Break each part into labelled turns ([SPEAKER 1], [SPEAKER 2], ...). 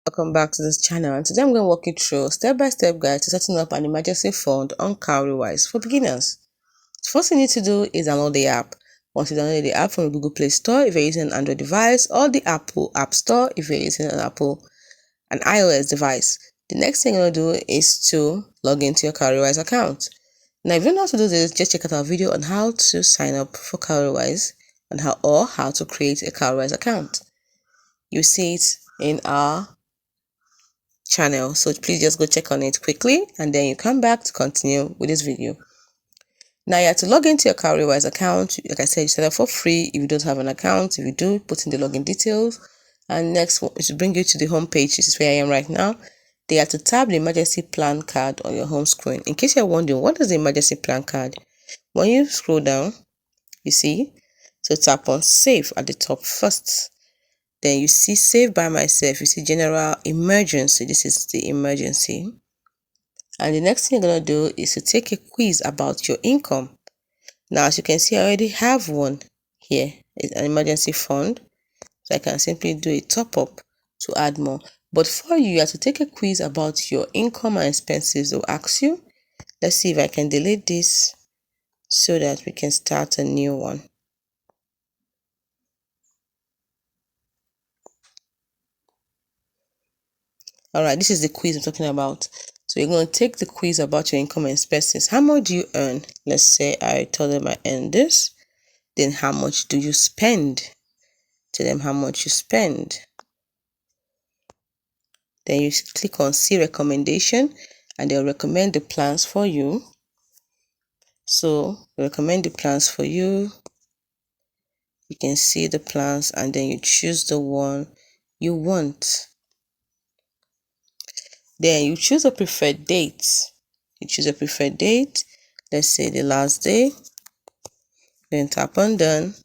[SPEAKER 1] Welcome back to this channel, and today I'm going to walk you through a step-by-step guide to setting up an emergency fund on Cowrywise for beginners. The first thing you need to do is download the app. Once you download the app from the Google Play Store if you're using an Android device, or the Apple App Store if you're using an iOS device. The next thing you're going to do is to log into your Cowrywise account. Now, if you don't know how to do this, just check out our video on how to sign up for Cowrywise and how to create a Cowrywise account. You see it in our channel, so please just go check on it quickly and then you come back to continue with this video. Now you have to log into your Cowrywise account. Like I said, you set up for free if you don't have an account. If you do, put in the login details, and next it will bring you to the home page. This is where I am right now. They have to tap the emergency plan card on your home screen. In case you're wondering, what is the emergency plan card? When you scroll down, you see, so tap on save at the top first. Then you see save by myself. You see general emergency. This is the emergency. And the next thing you're going to do is to take a quiz about your income. Now, as you can see, I already have one here. It's an emergency fund. So I can simply do a top up to add more. But for you, you have to take a quiz about your income and expenses. They'll ask you. Let's see if I can delete this so that we can start a new one. Alright, this is the quiz I'm talking about. So you're going to take the quiz about your income and expenses. How much do you earn? Let's say I tell them I earn this. Then how much do you spend? Tell them how much you spend. Then you click on see recommendation and they'll recommend the plans for you. So recommend the plans for you. You can see the plans and then you choose the one you want. Then you choose a preferred date. You choose a preferred date. Let's say the last day. Then tap on done.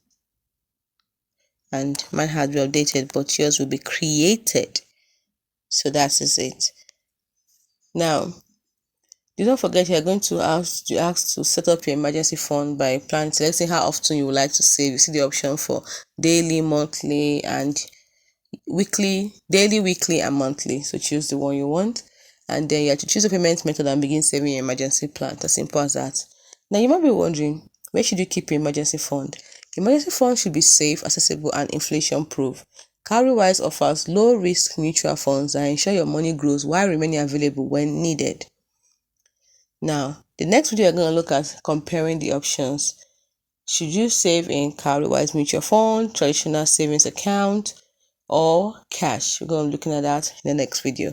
[SPEAKER 1] And mine has been updated, but yours will be created. So that is it. Now, do not forget you're going to ask to set up your emergency fund by planning, selecting how often you would like to save. You see the option for daily, monthly, and weekly, daily, weekly, and monthly. So choose the one you want. And then you have to choose a payment method and begin saving your emergency plan. As simple as that. Now you might be wondering, where should you keep your emergency fund? Emergency fund should be safe, accessible, and inflation-proof. Cowrywise offers low-risk mutual funds that ensure your money grows while remaining available when needed. Now, the next video, you're going to look at comparing the options. Should you save in Cowrywise mutual fund, traditional savings account, or cash? We're going to be looking at that in the next video.